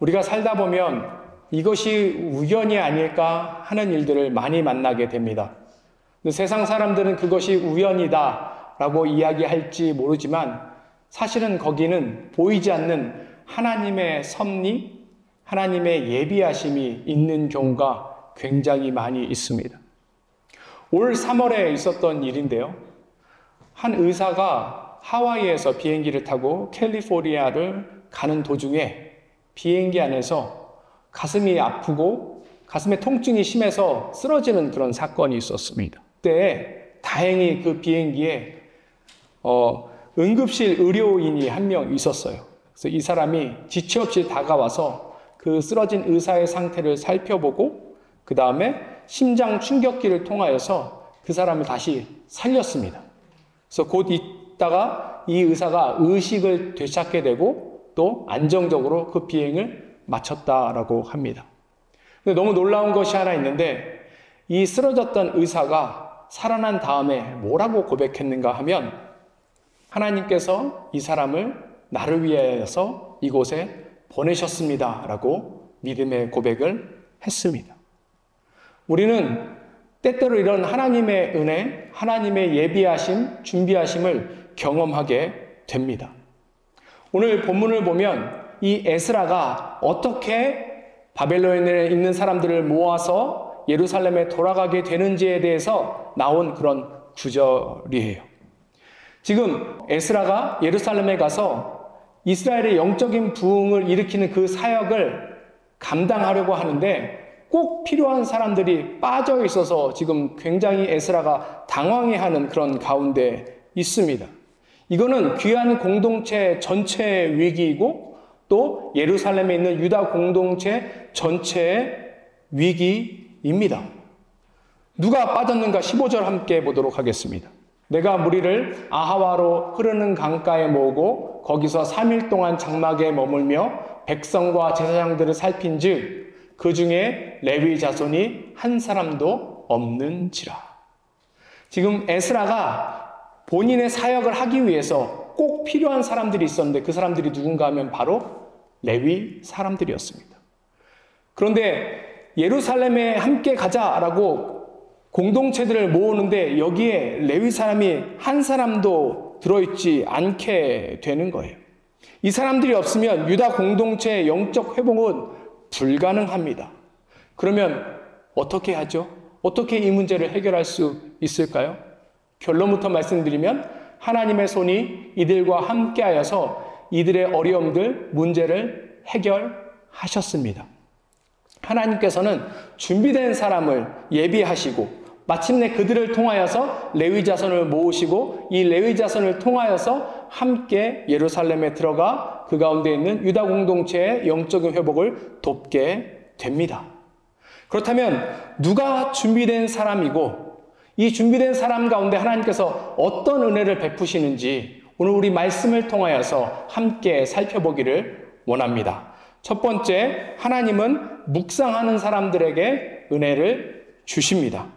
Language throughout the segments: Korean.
우리가 살다 보면 이것이 우연이 아닐까 하는 일들을 많이 만나게 됩니다. 세상 사람들은 그것이 우연이다 라고 이야기할지 모르지만 사실은 거기는 보이지 않는 하나님의 섭리, 하나님의 예비하심이 있는 경우가 굉장히 많이 있습니다. 올 3월에 있었던 일인데요. 한 의사가 하와이에서 비행기를 타고 캘리포니아를 가는 도중에 비행기 안에서 가슴이 아프고 가슴에 통증이 심해서 쓰러지는 그런 사건이 있었습니다. 그때 다행히 그 비행기에 응급실 의료인이 한 명 있었어요. 그래서 이 사람이 지체 없이 다가와서 그 쓰러진 의사의 상태를 살펴보고 그 다음에 심장 충격기를 통하여서 그 사람을 다시 살렸습니다. 그래서 곧 있다가 이 의사가 의식을 되찾게 되고 또 안정적으로 그 비행을 마쳤다라고 합니다. 근데 너무 놀라운 것이 하나 있는데 이 쓰러졌던 의사가 살아난 다음에 뭐라고 고백했는가 하면 하나님께서 이 사람을 나를 위해서 이곳에 보내셨습니다 라고 믿음의 고백을 했습니다. 우리는 때때로 이런 하나님의 은혜, 하나님의 예비하심, 준비하심을 경험하게 됩니다. 오늘 본문을 보면 이 에스라가 어떻게 바벨론에 있는 사람들을 모아서 예루살렘에 돌아가게 되는지에 대해서 나온 그런 구절이에요. 지금 에스라가 예루살렘에 가서 이스라엘의 영적인 부흥을 일으키는 그 사역을 감당하려고 하는데 꼭 필요한 사람들이 빠져 있어서 지금 굉장히 에스라가 당황해하는 그런 가운데 있습니다. 이거는 귀한 공동체 전체의 위기이고 또 예루살렘에 있는 유다 공동체 전체의 위기입니다. 누가 빠졌는가 15절 함께 보도록 하겠습니다. 내가 무리를 아하와로 흐르는 강가에 모으고 거기서 3일 동안 장막에 머물며 백성과 제사장들을 살핀즉 그 중에 레위 자손이 한 사람도 없는지라. 지금 에스라가 본인의 사역을 하기 위해서 꼭 필요한 사람들이 있었는데 그 사람들이 누군가 하면 바로 레위 사람들이었습니다. 그런데 예루살렘에 함께 가자라고 공동체들을 모으는데 여기에 레위 사람이 한 사람도 들어있지 않게 되는 거예요. 이 사람들이 없으면 유다 공동체의 영적 회복은 불가능합니다. 그러면 어떻게 하죠? 어떻게 이 문제를 해결할 수 있을까요? 결론부터 말씀드리면 하나님의 손이 이들과 함께하여서 이들의 어려움들, 문제를 해결하셨습니다. 하나님께서는 준비된 사람을 예비하시고 마침내 그들을 통하여서 레위 자손을 모으시고 이 레위 자손을 통하여서 함께 예루살렘에 들어가 그 가운데 있는 유다 공동체의 영적인 회복을 돕게 됩니다. 그렇다면 누가 준비된 사람이고 이 준비된 사람 가운데 하나님께서 어떤 은혜를 베푸시는지 오늘 우리 말씀을 통하여서 함께 살펴보기를 원합니다. 첫 번째, 하나님은 묵상하는 사람들에게 은혜를 주십니다.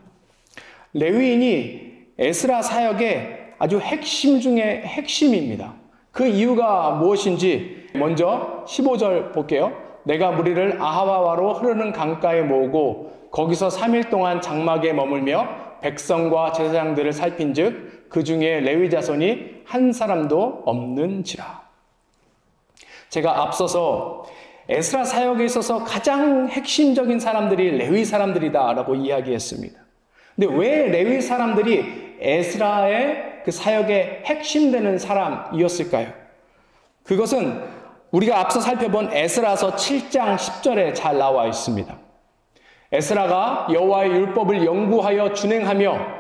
레위인이 에스라 사역의 아주 핵심 중에 핵심입니다. 그 이유가 무엇인지 먼저 15절 볼게요. 내가 무리를 아하와로 흐르는 강가에 모으고 거기서 3일 동안 장막에 머물며 백성과 제사장들을 살핀즉 그 중에 레위 자손이 한 사람도 없는지라. 제가 앞서서 에스라 사역에 있어서 가장 핵심적인 사람들이 레위 사람들이다라고 이야기했습니다. 근데 왜 레위 사람들이 에스라의 그 사역의 핵심되는 사람이었을까요? 그것은 우리가 앞서 살펴본 에스라서 7장 10절에 잘 나와 있습니다. 에스라가 여호와의 율법을 연구하여 준행하며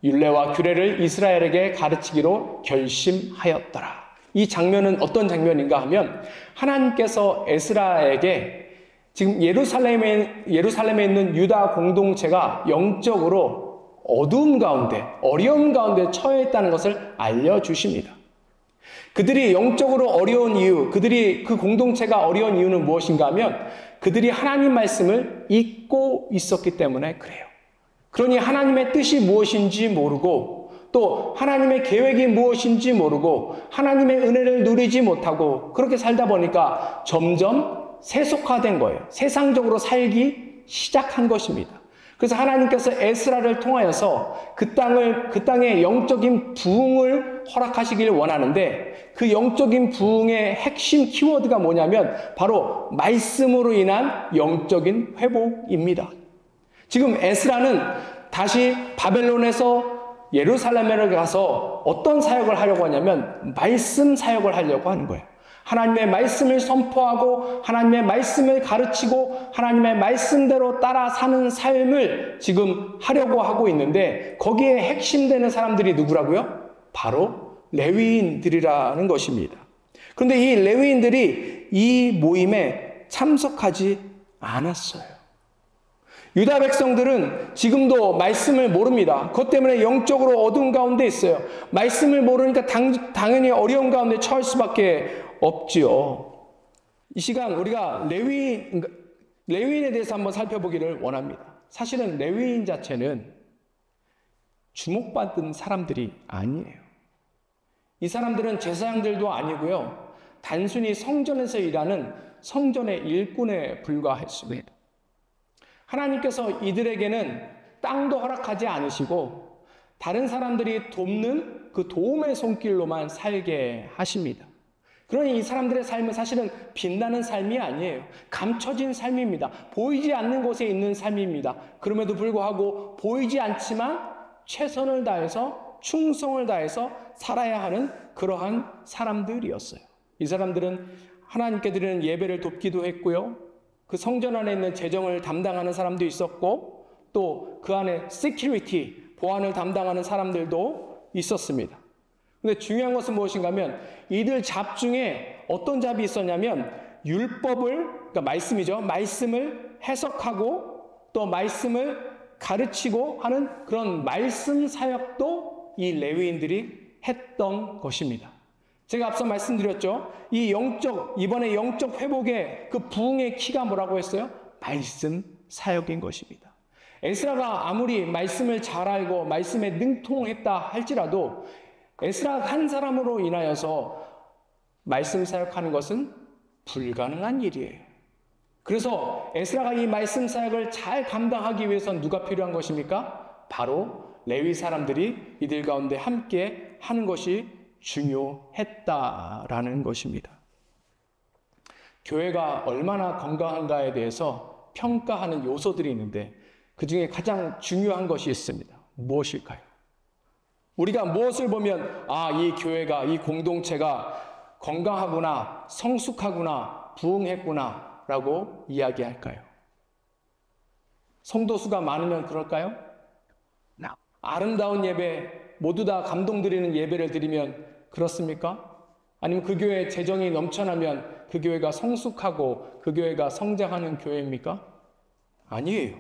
율례와 규례를 이스라엘에게 가르치기로 결심하였더라. 이 장면은 어떤 장면인가 하면 하나님께서 에스라에게 지금 예루살렘에 있는 유다 공동체가 영적으로 어두움 가운데, 어려움 가운데 처해 있다는 것을 알려주십니다. 그들이 영적으로 어려운 이유, 그들이 그 공동체가 어려운 이유는 무엇인가 하면 그들이 하나님 말씀을 잊고 있었기 때문에 그래요. 그러니 하나님의 뜻이 무엇인지 모르고 또 하나님의 계획이 무엇인지 모르고 하나님의 은혜를 누리지 못하고 그렇게 살다 보니까 점점 세속화된 거예요. 세상적으로 살기 시작한 것입니다. 그래서 하나님께서 에스라를 통하여서 그 땅의 영적인 부흥을 허락하시길 원하는데, 그 영적인 부흥의 핵심 키워드가 뭐냐면 바로 말씀으로 인한 영적인 회복입니다. 지금 에스라는 다시 바벨론에서 예루살렘에 가서 어떤 사역을 하려고 하냐면 말씀 사역을 하려고 하는 거예요. 하나님의 말씀을 선포하고 하나님의 말씀을 가르치고 하나님의 말씀대로 따라 사는 삶을 지금 하려고 하고 있는데, 거기에 핵심되는 사람들이 누구라고요? 바로 레위인들이라는 것입니다. 그런데 이 레위인들이 이 모임에 참석하지 않았어요. 유다 백성들은 지금도 말씀을 모릅니다. 그것 때문에 영적으로 어두운 가운데 있어요. 말씀을 모르니까 당연히 어려운 가운데 처할 수밖에 없지요. 이 시간 우리가 레위인에 대해서 한번 살펴보기를 원합니다. 사실은 레위인 자체는 주목받은 사람들이 아니에요. 이 사람들은 제사장들도 아니고요, 단순히 성전에서 일하는 성전의 일꾼에 불과했습니다. 하나님께서 이들에게는 땅도 허락하지 않으시고 다른 사람들이 돕는 그 도움의 손길로만 살게 하십니다. 그러니 이 사람들의 삶은 사실은 빛나는 삶이 아니에요. 감춰진 삶입니다. 보이지 않는 곳에 있는 삶입니다. 그럼에도 불구하고 보이지 않지만 최선을 다해서 충성을 다해서 살아야 하는 그러한 사람들이었어요. 이 사람들은 하나님께 드리는 예배를 돕기도 했고요, 그 성전 안에 있는 재정을 담당하는 사람도 있었고, 또 그 안에 시큐리티, 보안을 담당하는 사람들도 있었습니다. 근데 중요한 것은 무엇인가 하면 이들 잡 중에 어떤 잡이 있었냐면 율법을, 그러니까 말씀이죠, 말씀을 해석하고 또 말씀을 가르치고 하는 그런 말씀 사역도 이 레위인들이 했던 것입니다. 제가 앞서 말씀드렸죠. 이번에 영적 회복의 그 부흥의 키가 뭐라고 했어요? 말씀 사역인 것입니다. 에스라가 아무리 말씀을 잘 알고 말씀에 능통했다 할지라도 에스라 한 사람으로 인하여서 말씀 사역하는 것은 불가능한 일이에요. 그래서 에스라가 이 말씀 사역을 잘 감당하기 위해서는 누가 필요한 것입니까? 바로 레위 사람들이 이들 가운데 함께 하는 것이 중요했다라는 것입니다. 교회가 얼마나 건강한가에 대해서 평가하는 요소들이 있는데 그 중에 가장 중요한 것이 있습니다. 무엇일까요? 우리가 무엇을 보면 이 교회가, 이 공동체가 건강하구나, 성숙하구나, 부흥했구나 라고 이야기할까요? 성도수가 많으면 그럴까요? 아름다운 예배, 모두 다 감동드리는 예배를 드리면 그렇습니까? 아니면 그 교회에 재정이 넘쳐나면 그 교회가 성숙하고 그 교회가 성장하는 교회입니까? 아니에요.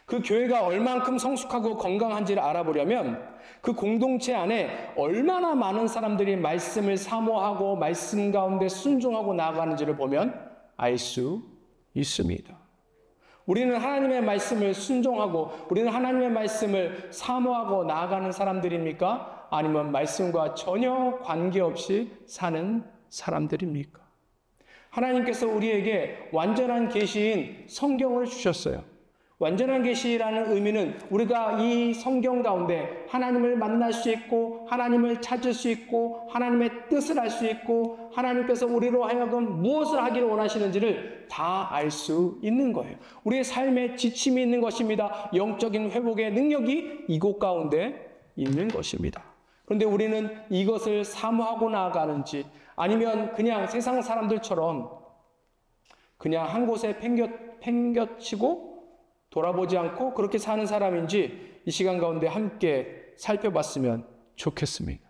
그 교회가 얼만큼 성숙하고 건강한지를 알아보려면 그 공동체 안에 얼마나 많은 사람들이 말씀을 사모하고 말씀 가운데 순종하고 나아가는지를 보면 알 수 있습니다. 우리는 하나님의 말씀을 순종하고 우리는 하나님의 말씀을 사모하고 나아가는 사람들입니까? 아니면 말씀과 전혀 관계없이 사는 사람들입니까? 하나님께서 우리에게 완전한 계시인 성경을 주셨어요. 완전한 계시라는 의미는 우리가 이 성경 가운데 하나님을 만날 수 있고 하나님을 찾을 수 있고 하나님의 뜻을 알 수 있고 하나님께서 우리로 하여금 무엇을 하기를 원하시는지를 다 알 수 있는 거예요. 우리의 삶에 지침이 있는 것입니다. 영적인 회복의 능력이 이곳 가운데 있는 것입니다. 그런데 우리는 이것을 사모하고 나아가는지 아니면 그냥 세상 사람들처럼 그냥 한 곳에 팽겨치고 돌아보지 않고 그렇게 사는 사람인지 이 시간 가운데 함께 살펴봤으면 좋겠습니다.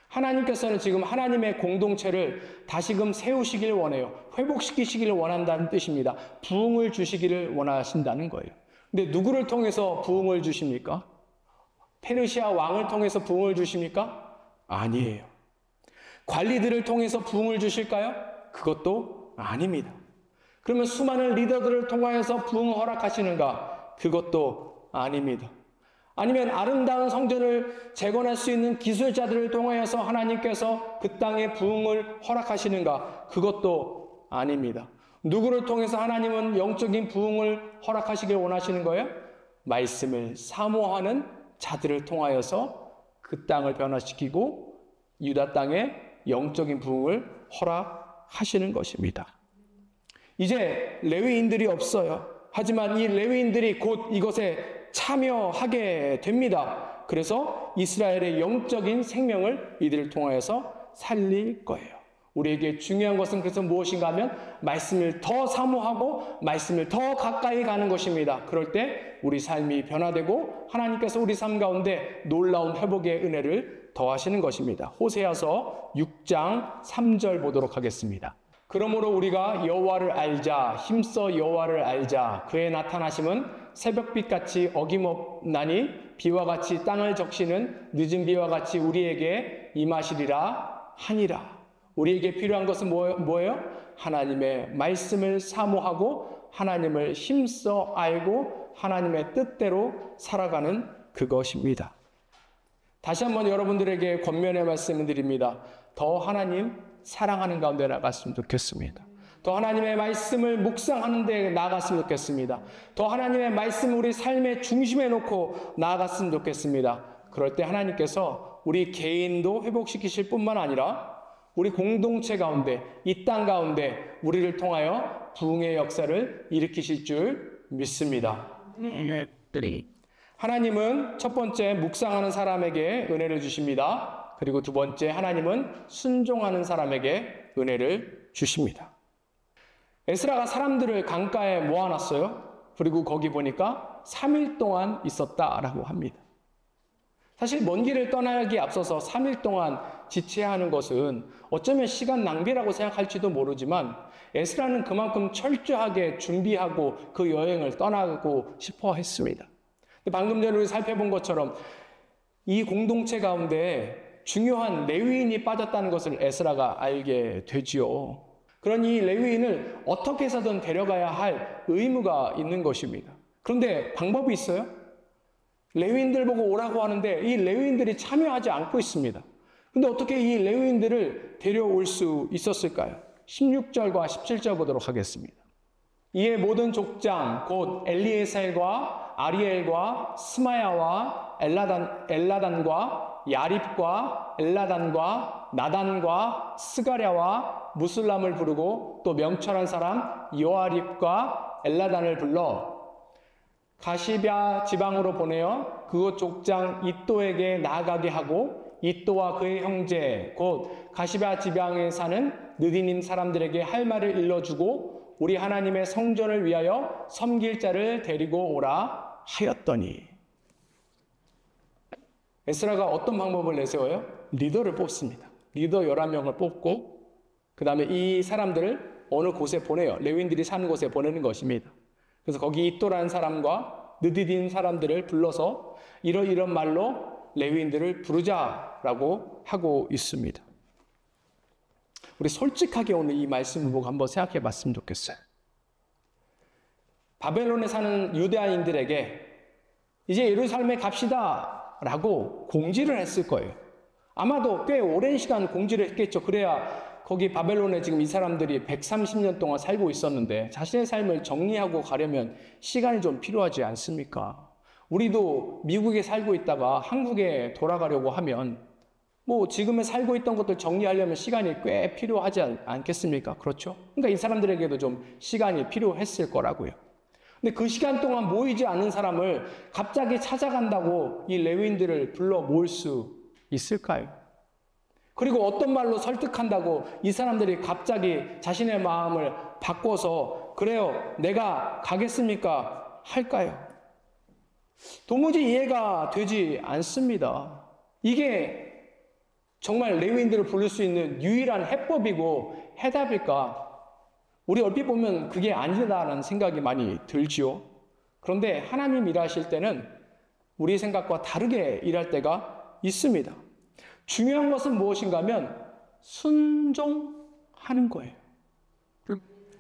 하나님께서는 지금 하나님의 공동체를 다시금 세우시길 원해요. 회복시키시기를 원한다는 뜻입니다. 부흥을 주시기를 원하신다는 거예요. 근데 누구를 통해서 부흥을 주십니까? 페르시아 왕을 통해서 부흥을 주십니까? 아니에요. 관리들을 통해서 부흥을 주실까요? 그것도 아닙니다. 그러면 수많은 리더들을 통하여서 부흥을 허락하시는가? 그것도 아닙니다. 아니면 아름다운 성전을 재건할 수 있는 기술자들을 통하여서 하나님께서 그 땅에 부흥을 허락하시는가? 그것도 아닙니다. 누구를 통해서 하나님은 영적인 부흥을 허락하시길 원하시는 거예요? 말씀을 사모하는 자들을 통하여서 그 땅을 변화시키고 유다 땅에 영적인 부흥을 허락하시는 것입니다. 이제 레위인들이 없어요. 하지만 이 레위인들이 곧 이것에 참여하게 됩니다. 그래서 이스라엘의 영적인 생명을 이들을 통하여서 살릴 거예요. 우리에게 중요한 것은 그래서 무엇인가 하면 말씀을 더 사모하고 말씀을 더 가까이 가는 것입니다. 그럴 때 우리 삶이 변화되고 하나님께서 우리 삶 가운데 놀라운 회복의 은혜를 더하시는 것입니다. 호세아서 6장 3절 보도록 하겠습니다. 그러므로 우리가 여호와를 알자, 힘써 여호와를 알자. 그의 나타나심은 새벽빛같이 어김없나니 비와 같이 땅을 적시는 늦은 비와 같이 우리에게 임하시리라 하니라. 우리에게 필요한 것은 뭐예요? 하나님의 말씀을 사모하고 하나님을 힘써 알고 하나님의 뜻대로 살아가는 그것입니다. 다시 한번 여러분들에게 권면의 말씀을 드립니다. 더 하나님 사랑하는 가운데 나갔으면 좋겠습니다. 더 하나님의 말씀을 묵상하는 데 나아갔으면 좋겠습니다. 더 하나님의 말씀을 우리 삶의 중심에 놓고 나아갔으면 좋겠습니다. 그럴 때 하나님께서 우리 개인도 회복시키실 뿐만 아니라 우리 공동체 가운데, 이 땅 가운데 우리를 통하여 부흥의 역사를 일으키실 줄 믿습니다. 하나님은 첫 번째 묵상하는 사람에게 은혜를 주십니다. 그리고 두 번째 하나님은 순종하는 사람에게 은혜를 주십니다. 에스라가 사람들을 강가에 모아놨어요. 그리고 거기 보니까 3일 동안 있었다라고 합니다. 사실 먼 길을 떠나기 앞서서 3일 동안 지체하는 것은 어쩌면 시간 낭비라고 생각할지도 모르지만 에스라는 그만큼 철저하게 준비하고 그 여행을 떠나고 싶어 했습니다. 방금 전에 우리 살펴본 것처럼 이 공동체 가운데 중요한 레위인이 빠졌다는 것을 에스라가 알게 되지요. 그러니 이 레위인을 어떻게 해서든 데려가야 할 의무가 있는 것입니다. 그런데 방법이 있어요? 레위인들 보고 오라고 하는데 이 레위인들이 참여하지 않고 있습니다. 그런데 어떻게 이 레위인들을 데려올 수 있었을까요? 16절과 17절 보도록 하겠습니다. 이에 모든 족장 곧 엘리에셀과 아리엘과 스마야와 엘라단과 야립과 엘라단과 나단과 스가랴와 무슬람을 부르고 또 명철한 사람 요아립과 엘라단을 불러 가시럇 지방으로 보내어 그곳 족장 이또에게 나아가게 하고 이또와 그의 형제 곧 가시럇 지방에 사는 느디님 사람들에게 할 말을 일러주고 우리 하나님의 성전을 위하여 섬길 자를 데리고 오라 하였더니. 에스라가 어떤 방법을 내세워요? 리더를 뽑습니다. 리더 11명을 뽑고 그 다음에 이 사람들을 어느 곳에 보내요. 레위인들이 사는 곳에 보내는 것입니다. 그래서 거기 이또라는 사람과 느디딘 사람들을 불러서 이런 말로 레위인들을 부르자라고 하고 있습니다. 우리 솔직하게 오늘 이 말씀을 보고 한번 생각해 봤으면 좋겠어요. 바벨론에 사는 유대인들에게 이제 예루살렘에 갑시다 라고 공지를 했을 거예요. 아마도 꽤 오랜 시간 공지를 했겠죠. 그래야 거기 바벨론에 지금 이 사람들이 130년 동안 살고 있었는데 자신의 삶을 정리하고 가려면 시간이 좀 필요하지 않습니까? 우리도 미국에 살고 있다가 한국에 돌아가려고 하면 뭐 지금에 살고 있던 것들 정리하려면 시간이 꽤 필요하지 않겠습니까? 그렇죠? 그러니까 이 사람들에게도 좀 시간이 필요했을 거라고요. 근데 그 시간 동안 모이지 않는 사람을 갑자기 찾아간다고 이 레위인들을 불러 모을 수 있을까요? 그리고 어떤 말로 설득한다고 이 사람들이 갑자기 자신의 마음을 바꿔서 그래요, 내가 가겠습니까? 할까요? 도무지 이해가 되지 않습니다. 이게 정말 레위인들을 부를 수 있는 유일한 해법이고 해답일까? 우리 얼핏 보면 그게 아니다라는 생각이 많이 들지요. 그런데 하나님 일하실 때는 우리 생각과 다르게 일할 때가 있습니다. 중요한 것은 무엇인가 하면 순종하는 거예요.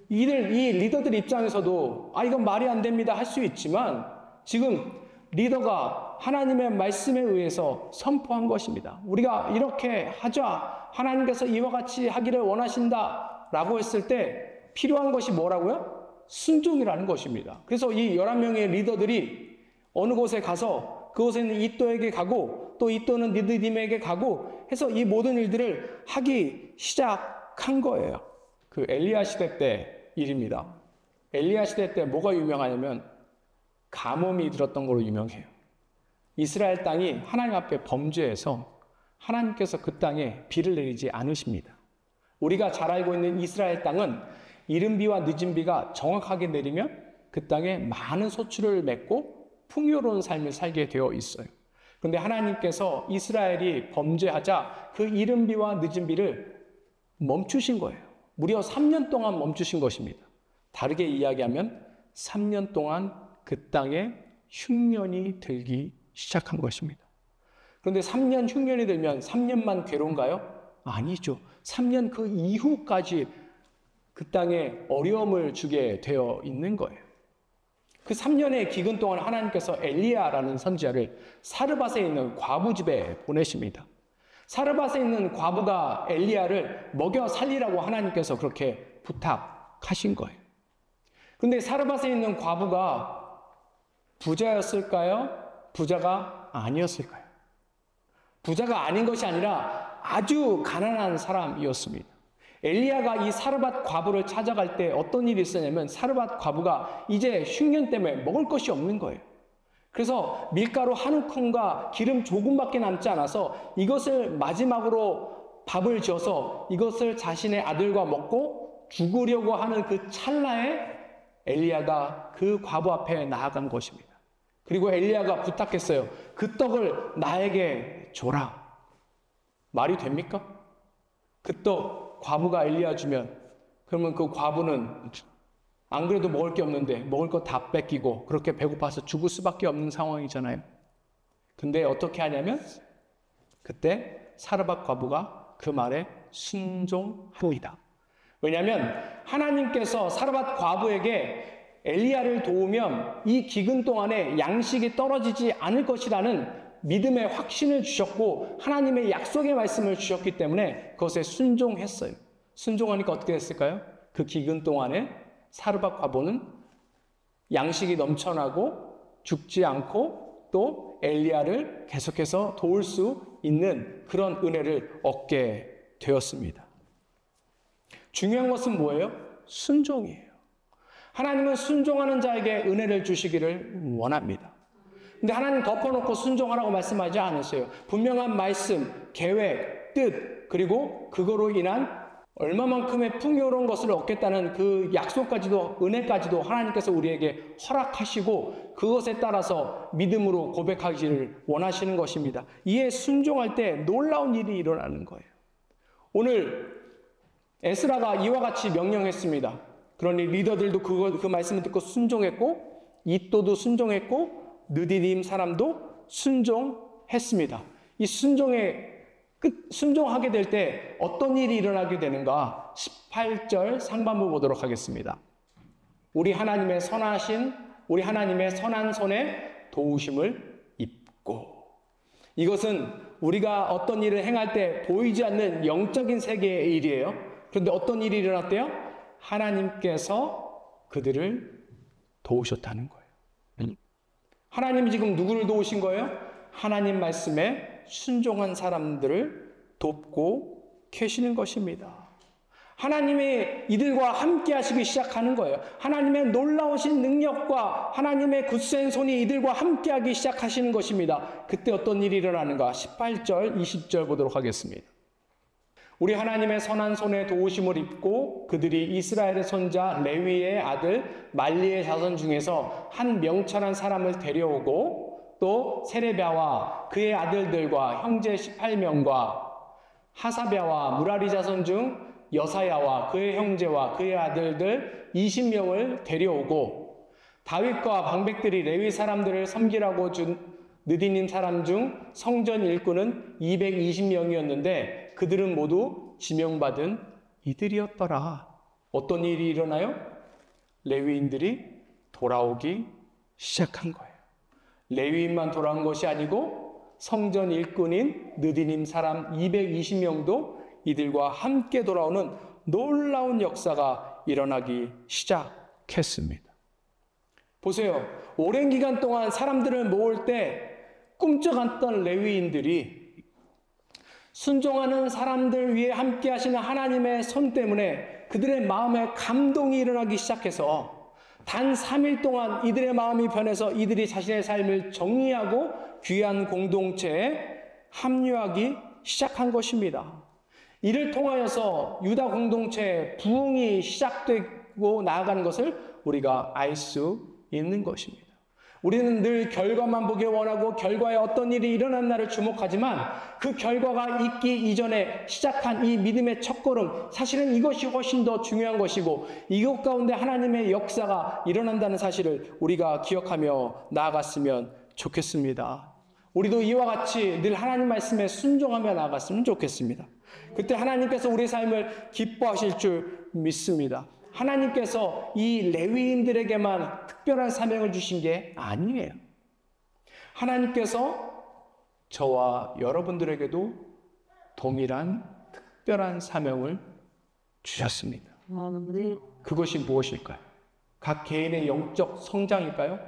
이 리더들 입장에서도 이건 말이 안 됩니다 할 수 있지만 지금 리더가 하나님의 말씀에 의해서 선포한 것입니다. 우리가 이렇게 하자, 하나님께서 이와 같이 하기를 원하신다 라고 했을 때 필요한 것이 뭐라고요? 순종이라는 것입니다. 그래서 이 11명의 리더들이 어느 곳에 가서 그곳에는 이또에게 가고 또 이또는 느디딤에게 가고 해서 이 모든 일들을 하기 시작한 거예요. 그 엘리야 시대 때 일입니다. 엘리야 시대 때 뭐가 유명하냐면 가뭄이 들었던 걸로 유명해요. 이스라엘 땅이 하나님 앞에 범죄해서 하나님께서 그 땅에 비를 내리지 않으십니다. 우리가 잘 알고 있는 이스라엘 땅은 이른 비와 늦은 비가 정확하게 내리면 그 땅에 많은 소출을 맺고 풍요로운 삶을 살게 되어 있어요. 그런데 하나님께서 이스라엘이 범죄하자 그 이른 비와 늦은 비를 멈추신 거예요. 무려 3년 동안 멈추신 것입니다. 다르게 이야기하면 3년 동안 그 땅에 흉년이 들기 시작한 것입니다. 그런데 3년 흉년이 들면 3년만 괴로운가요? 아니죠. 3년 그 이후까지 그 땅에 어려움을 주게 되어 있는 거예요. 그 3년의 기근 동안 하나님께서 엘리야라는 선지자를 사르밧에 있는 과부 집에 보내십니다. 사르밧에 있는 과부가 엘리야를 먹여 살리라고 하나님께서 그렇게 부탁하신 거예요. 그런데 사르밧에 있는 과부가 부자였을까요? 부자가 아니었을까요? 부자가 아닌 것이 아니라 아주 가난한 사람이었습니다. 엘리야가 이 사르밧 과부를 찾아갈 때 어떤 일이 있었냐면 사르밧 과부가 이제 흉년 때문에 먹을 것이 없는 거예요. 그래서 밀가루 한 움큼과 기름 조금밖에 남지 않아서 이것을 마지막으로 밥을 지어서 이것을 자신의 아들과 먹고 죽으려고 하는 그 찰나에 엘리야가 그 과부 앞에 나아간 것입니다. 그리고 엘리야가 부탁했어요. 그 떡을 나에게 줘라. 말이 됩니까? 그 떡 과부가 엘리야 주면 그러면 그 과부는 안 그래도 먹을 게 없는데 먹을 거 다 뺏기고 그렇게 배고파서 죽을 수밖에 없는 상황이잖아요. 근데 어떻게 하냐면 그때 사르밧 과부가 그 말에 순종합니다. 왜냐하면 하나님께서 사르밧 과부에게 엘리야를 도우면 이 기근 동안에 양식이 떨어지지 않을 것이라는 믿음의 확신을 주셨고 하나님의 약속의 말씀을 주셨기 때문에 그것에 순종했어요. 순종하니까 어떻게 됐을까요? 그 기근 동안에 사르밧 과부는 양식이 넘쳐나고 죽지 않고 또 엘리야를 계속해서 도울 수 있는 그런 은혜를 얻게 되었습니다. 중요한 것은 뭐예요? 순종이에요. 하나님은 순종하는 자에게 은혜를 주시기를 원합니다. 근데 하나님 덮어놓고 순종하라고 말씀하지 않으세요. 분명한 말씀, 계획, 뜻, 그리고 그거로 인한 얼마만큼의 풍요로운 것을 얻겠다는 그 약속까지도, 은혜까지도 하나님께서 우리에게 허락하시고 그것에 따라서 믿음으로 고백하기를 원하시는 것입니다. 이에 순종할 때 놀라운 일이 일어나는 거예요. 오늘 에스라가 이와 같이 명령했습니다. 그러니 리더들도 그 말씀을 듣고 순종했고 이또도 순종했고 느디딤 사람도 순종했습니다. 이 순종하게 될 때 어떤 일이 일어나게 되는가? 18절 상반부 보도록 하겠습니다. 우리 하나님의 선한 손에 도우심을 입고. 이것은 우리가 어떤 일을 행할 때 보이지 않는 영적인 세계의 일이에요. 그런데 어떤 일이 일어났대요? 하나님께서 그들을 도우셨다는 거예요. 하나님이 지금 누구를 도우신 거예요? 하나님 말씀에 순종한 사람들을 돕고 계시는 것입니다. 하나님이 이들과 함께 하시기 시작하는 거예요. 하나님의 놀라우신 능력과 하나님의 굳센 손이 이들과 함께 하기 시작하시는 것입니다. 그때 어떤 일이 일어나는가? 18절, 20절 보도록 하겠습니다. 우리 하나님의 선한 손에 도우심을 입고 그들이 이스라엘의 손자 레위의 아들 말리의 자손 중에서 한 명철한 사람을 데려오고 또 세레비아와 그의 아들들과 형제 18명과 하사비아와 무라리 자손 중 여사야와 그의 형제와 그의 아들들 20명을 데려오고 다윗과 방백들이 레위 사람들을 섬기라고 준 느디님 사람 중 성전 일꾼은 220명이었는데 그들은 모두 지명받은 이들이었더라. 어떤 일이 일어나요? 레위인들이 돌아오기 시작한 거예요. 레위인만 돌아온 것이 아니고 성전 일꾼인 느디님 사람 220명도 이들과 함께 돌아오는 놀라운 역사가 일어나기 시작했습니다. 보세요. 오랜 기간 동안 사람들을 모을 때 꿈쩍았던 레위인들이 순종하는 사람들 위에 함께 하시는 하나님의 손 때문에 그들의 마음에 감동이 일어나기 시작해서 단 3일 동안 이들의 마음이 변해서 이들이 자신의 삶을 정리하고 귀한 공동체에 합류하기 시작한 것입니다. 이를 통하여서 유다 공동체의 부흥이 시작되고 나아가는 것을 우리가 알 수 있는 것입니다. 우리는 늘 결과만 보길 원하고 결과에 어떤 일이 일어난 날을 주목하지만 그 결과가 있기 이전에 시작한 이 믿음의 첫걸음, 사실은 이것이 훨씬 더 중요한 것이고 이것 가운데 하나님의 역사가 일어난다는 사실을 우리가 기억하며 나아갔으면 좋겠습니다. 우리도 이와 같이 늘 하나님 말씀에 순종하며 나아갔으면 좋겠습니다. 그때 하나님께서 우리의 삶을 기뻐하실 줄 믿습니다. 하나님께서 이 레위인들에게만 특별한 사명을 주신 게 아니에요. 하나님께서 저와 여러분들에게도 동일한 특별한 사명을 주셨습니다. 그것이 무엇일까요? 각 개인의 영적 성장일까요?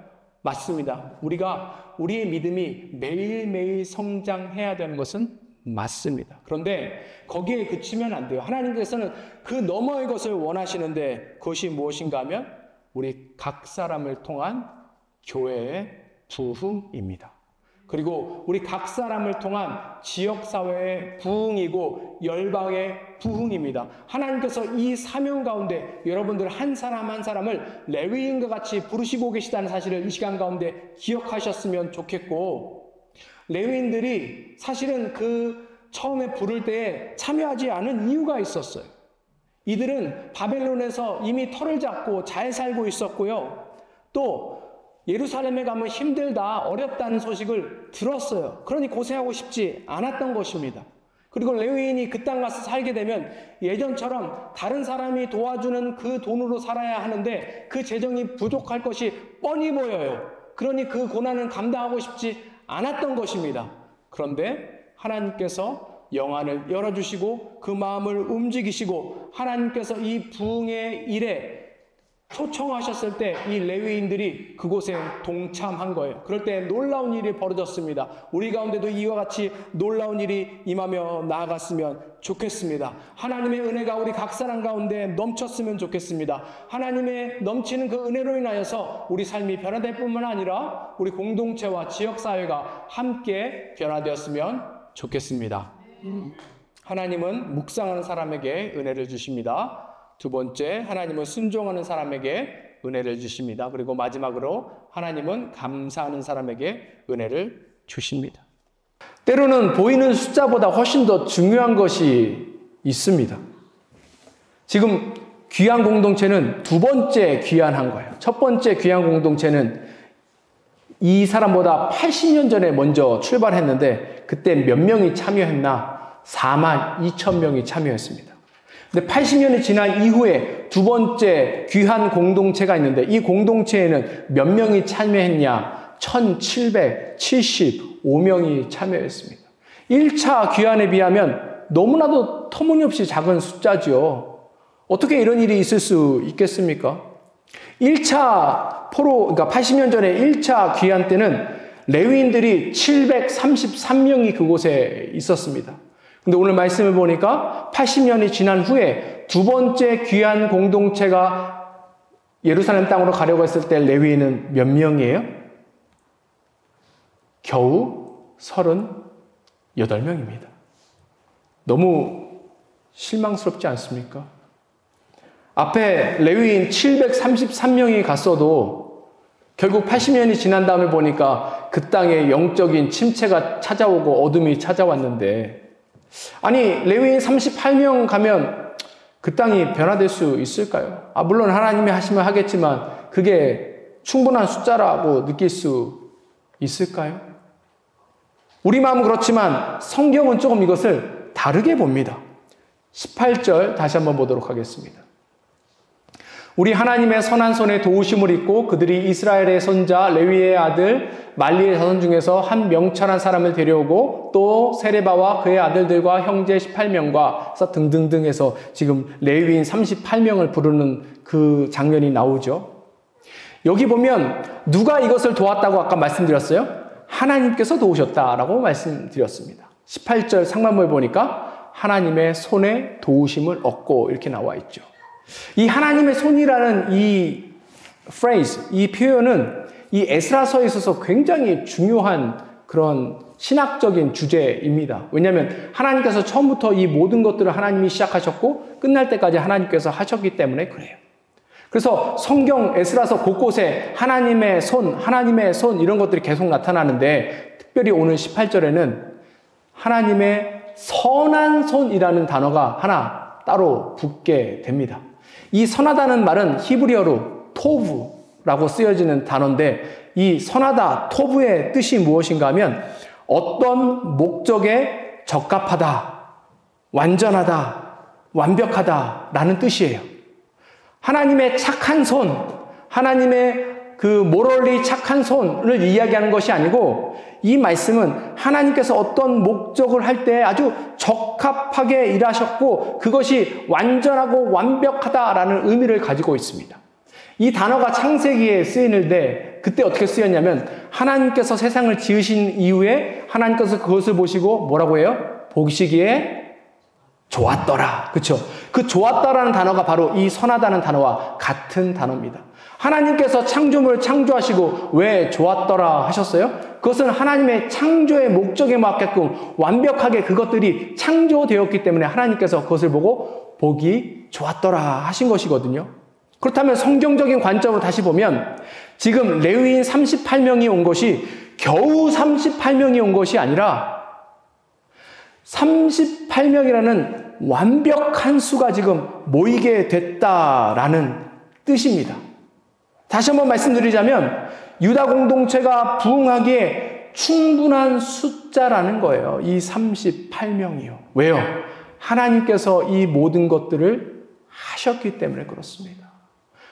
맞습니다. 우리가 우리의 믿음이 매일매일 성장해야 되는 것은 맞습니다. 그런데 거기에 그치면 안 돼요. 하나님께서는 그 너머의 것을 원하시는데 그것이 무엇인가 하면 우리 각 사람을 통한 교회의 부흥입니다. 그리고 우리 각 사람을 통한 지역사회의 부흥이고 열방의 부흥입니다. 하나님께서 이 사명 가운데 여러분들 한 사람 한 사람을 레위인과 같이 부르시고 계시다는 사실을 이 시간 가운데 기억하셨으면 좋겠고, 레위인들이 사실은 그 처음에 부를 때에 참여하지 않은 이유가 있었어요. 이들은 바벨론에서 이미 터를 잡고 잘 살고 있었고요. 또 예루살렘에 가면 힘들다, 어렵다는 소식을 들었어요. 그러니 고생하고 싶지 않았던 것입니다. 그리고 레위인이 그 땅 가서 살게 되면 예전처럼 다른 사람이 도와주는 그 돈으로 살아야 하는데 그 재정이 부족할 것이 뻔히 보여요. 그러니 그 고난은 감당하고 싶지 않았던 것입니다. 그런데 하나님께서 영안을 열어주시고 그 마음을 움직이시고 하나님께서 이 부흥의 일에 초청하셨을 때 이 레위인들이 그곳에 동참한 거예요. 그럴 때 놀라운 일이 벌어졌습니다. 우리 가운데도 이와 같이 놀라운 일이 임하며 나아갔으면 좋겠습니다. 하나님의 은혜가 우리 각 사람 가운데 넘쳤으면 좋겠습니다. 하나님의 넘치는 그 은혜로 인하여서 우리 삶이 변화될 뿐만 아니라 우리 공동체와 지역사회가 함께 변화되었으면 좋겠습니다. 하나님은 묵상하는 사람에게 은혜를 주십니다. 두 번째, 하나님은 순종하는 사람에게 은혜를 주십니다. 그리고 마지막으로 하나님은 감사하는 사람에게 은혜를 주십니다. 때로는 보이는 숫자보다 훨씬 더 중요한 것이 있습니다. 지금 귀한 공동체는 두 번째 귀환한 거예요. 첫 번째 귀한 공동체는 이 사람보다 80년 전에 먼저 출발했는데 그때 몇 명이 참여했나? 42,000명이 참여했습니다. 근데 80년이 지난 이후에 두 번째 귀한 공동체가 있는데 이 공동체에는 몇 명이 참여했냐? 1775명이 참여했습니다. 1차 귀환에 비하면 너무나도 터무니없이 작은 숫자죠. 어떻게 이런 일이 있을 수 있겠습니까? 1차 그러니까 80년 전에 1차 귀환 때는 레위인들이 733명이 그곳에 있었습니다. 근데 오늘 말씀을 보니까 80년이 지난 후에 두 번째 귀한 공동체가 예루살렘 땅으로 가려고 했을 때 레위인은 몇 명이에요? 겨우 38명입니다. 너무 실망스럽지 않습니까? 앞에 레위인 733명이 갔어도 결국 80년이 지난 다음에 보니까 그 땅에 영적인 침체가 찾아오고 어둠이 찾아왔는데, 아니 레위인 38명 가면 그 땅이 변화될 수 있을까요? 물론 하나님이 하시면 하겠지만 그게 충분한 숫자라고 느낄 수 있을까요? 우리 마음은 그렇지만 성경은 조금 이것을 다르게 봅니다. 18절 다시 한번 보도록 하겠습니다. 우리 하나님의 선한 손에 도우심을 입고 그들이 이스라엘의 손자 레위의 아들 말리의 자손 중에서 한 명철한 사람을 데려오고 또 세레바와 그의 아들들과 형제 18명과 등등등 해서 지금 레위인 38명을 부르는 그 장면이 나오죠. 여기 보면 누가 이것을 도왔다고 아까 말씀드렸어요? 하나님께서 도우셨다라고 말씀드렸습니다. 18절 상반부에 보니까 하나님의 손에 도우심을 얻고 이렇게 나와 있죠. 이 하나님의 손이라는 이 phrase, 이 표현은 이 에스라서에 있어서 굉장히 중요한 그런 신학적인 주제입니다. 왜냐하면 하나님께서 처음부터 이 모든 것들을 하나님이 시작하셨고 끝날 때까지 하나님께서 하셨기 때문에 그래요. 그래서 성경 에스라서 곳곳에 하나님의 손 이런 것들이 계속 나타나는데 특별히 오늘 18절에는 하나님의 선한 손이라는 단어가 하나 따로 붙게 됩니다. 이 선하다는 말은 히브리어로 토브라고 쓰여지는 단어인데 이 선하다, 토브의 뜻이 무엇인가 하면 어떤 목적에 적합하다, 완전하다, 완벽하다라는 뜻이에요. 하나님의 착한 손, 하나님의 그 모럴리 착한 손을 이야기하는 것이 아니고 이 말씀은 하나님께서 어떤 목적을 할 때 아주 적합하게 일하셨고 그것이 완전하고 완벽하다라는 의미를 가지고 있습니다. 이 단어가 창세기에 쓰이는데 그때 어떻게 쓰였냐면 하나님께서 세상을 지으신 이후에 하나님께서 그것을 보시고 뭐라고 해요? 보시기에 좋았더라. 그렇죠? 그 좋았다라는 단어가 바로 이 선하다는 단어와 같은 단어입니다. 하나님께서 창조물을 창조하시고 왜 좋았더라 하셨어요? 그것은 하나님의 창조의 목적에 맞게끔 완벽하게 그것들이 창조되었기 때문에 하나님께서 그것을 보고 보기 좋았더라 하신 것이거든요. 그렇다면 성경적인 관점으로 다시 보면 지금 레위인 38명이 온 것이 겨우 38명이 온 것이 아니라 38명이라는 완벽한 수가 지금 모이게 됐다라는 뜻입니다. 다시 한번 말씀드리자면 유다 공동체가 부흥하기에 충분한 숫자라는 거예요. 이 38명이요. 왜요? 하나님께서 이 모든 것들을 하셨기 때문에 그렇습니다.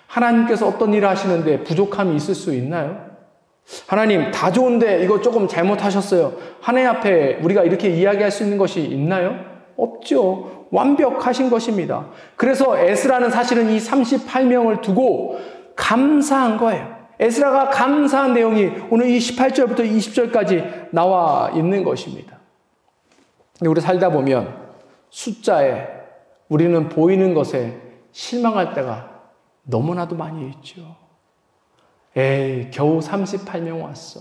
하나님께서 어떤 일을 하시는데 부족함이 있을 수 있나요? 하나님 다 좋은데 이거 조금 잘못하셨어요. 하나님 앞에 우리가 이렇게 이야기할 수 있는 것이 있나요? 없죠. 완벽하신 것입니다. 그래서 에스라는 사실은 이 38명을 두고 감사한 거예요. 에스라가 감사한 내용이 오늘 이 18절부터 20절까지 나와 있는 것입니다. 우리 살다 보면 숫자에 우리는 보이는 것에 실망할 때가 너무나도 많이 있죠. 에이, 겨우 38명 왔어.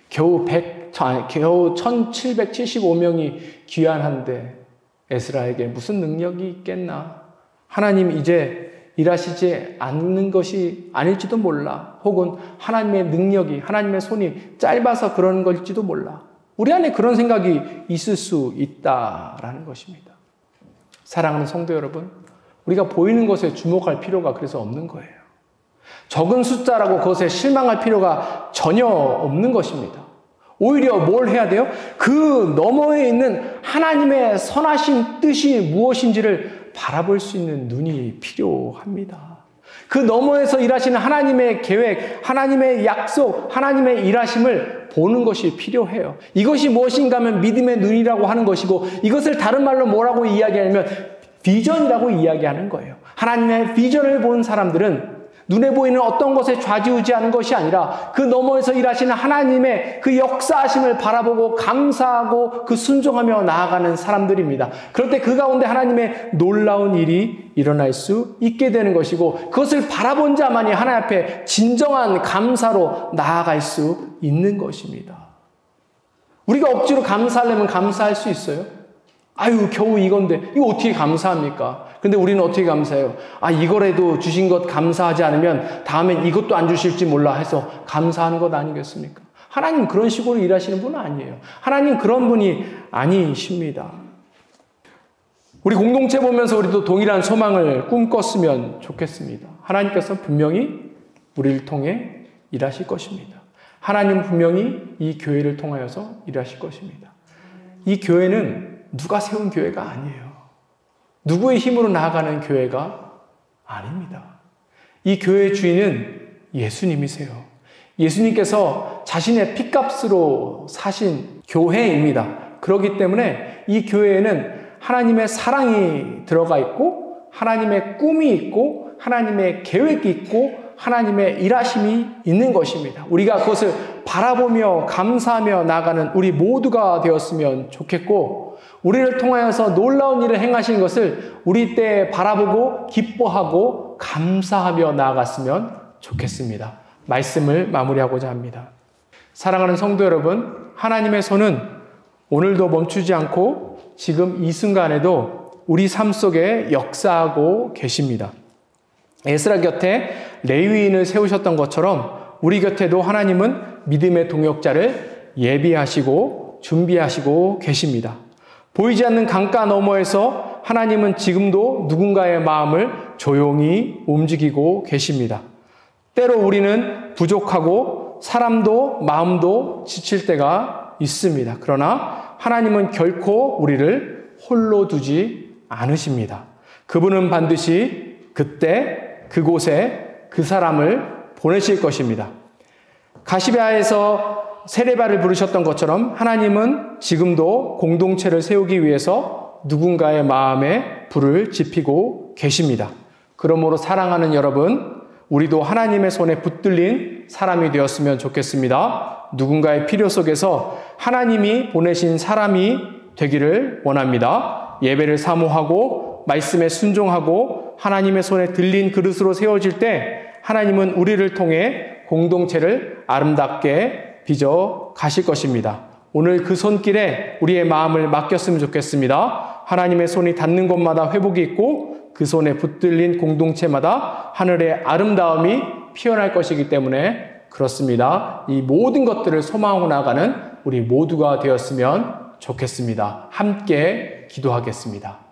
겨우 1775명이 귀환한데 에스라에게 무슨 능력이 있겠나? 하나님 이제 일하시지 않는 것이 아닐지도 몰라. 혹은 하나님의 능력이, 하나님의 손이 짧아서 그런 걸지도 몰라. 우리 안에 그런 생각이 있을 수 있다라는 것입니다. 사랑하는 성도 여러분, 우리가 보이는 것에 주목할 필요가 그래서 없는 거예요. 적은 숫자라고 그것에 실망할 필요가 전혀 없는 것입니다. 오히려 뭘 해야 돼요? 그 너머에 있는 하나님의 선하신 뜻이 무엇인지를 바라볼 수 있는 눈이 필요합니다. 그 너머에서 일하시는 하나님의 계획, 하나님의 약속, 하나님의 일하심을 보는 것이 필요해요. 이것이 무엇인가 하면 믿음의 눈이라고 하는 것이고 이것을 다른 말로 뭐라고 이야기하냐면 비전이라고 이야기하는 거예요. 하나님의 비전을 본 사람들은 눈에 보이는 어떤 것에 좌지우지하는 것이 아니라 그 너머에서 일하시는 하나님의 그 역사하심을 바라보고 감사하고 그 순종하며 나아가는 사람들입니다. 그럴 때 그 가운데 하나님의 놀라운 일이 일어날 수 있게 되는 것이고 그것을 바라본 자만이 하나님 앞에 진정한 감사로 나아갈 수 있는 것입니다. 우리가 억지로 감사하려면 감사할 수 있어요? 아유, 겨우 이건데 이거 어떻게 감사합니까? 근데 우리는 어떻게 감사해요? 아, 이거라도 주신 것 감사하지 않으면 다음엔 이것도 안 주실지 몰라 해서 감사하는 것 아니겠습니까? 하나님 그런 식으로 일하시는 분은 아니에요. 하나님 그런 분이 아니십니다. 우리 공동체 보면서 우리도 동일한 소망을 꿈꿨으면 좋겠습니다. 하나님께서 분명히 우리를 통해 일하실 것입니다. 하나님 분명히 이 교회를 통하여서 일하실 것입니다. 이 교회는 누가 세운 교회가 아니에요. 누구의 힘으로 나아가는 교회가 아닙니다. 이 교회의 주인은 예수님이세요. 예수님께서 자신의 핏값으로 사신 교회입니다. 그렇기 때문에 이 교회에는 하나님의 사랑이 들어가 있고 하나님의 꿈이 있고 하나님의 계획이 있고 하나님의 일하심이 있는 것입니다. 우리가 그것을 바라보며 감사하며 나아가는 우리 모두가 되었으면 좋겠고, 우리를 통하여서 놀라운 일을 행하시는 것을 우리 때 바라보고 기뻐하고 감사하며 나아갔으면 좋겠습니다. 말씀을 마무리하고자 합니다. 사랑하는 성도 여러분, 하나님의 손은 오늘도 멈추지 않고 지금 이 순간에도 우리 삶 속에 역사하고 계십니다. 에스라 곁에 레위인을 세우셨던 것처럼 우리 곁에도 하나님은 믿음의 동역자를 예비하시고 준비하시고 계십니다. 보이지 않는 강가 너머에서 하나님은 지금도 누군가의 마음을 조용히 움직이고 계십니다. 때로 우리는 부족하고 사람도 마음도 지칠 때가 있습니다. 그러나 하나님은 결코 우리를 홀로 두지 않으십니다. 그분은 반드시 그때 그곳에 그 사람을 보내실 것입니다. 가시베아에서 세레바를 부르셨던 것처럼 하나님은 지금도 공동체를 세우기 위해서 누군가의 마음에 불을 지피고 계십니다. 그러므로 사랑하는 여러분, 우리도 하나님의 손에 붙들린 사람이 되었으면 좋겠습니다. 누군가의 필요 속에서 하나님이 보내신 사람이 되기를 원합니다. 예배를 사모하고 말씀에 순종하고 하나님의 손에 들린 그릇으로 세워질 때 하나님은 우리를 통해 공동체를 아름답게 빚어 가실 것입니다. 오늘 그 손길에 우리의 마음을 맡겼으면 좋겠습니다. 하나님의 손이 닿는 곳마다 회복이 있고 그 손에 붙들린 공동체마다 하늘의 아름다움이 피어날 것이기 때문에 그렇습니다. 이 모든 것들을 소망하고 나가는 우리 모두가 되었으면 좋겠습니다. 함께 기도하겠습니다.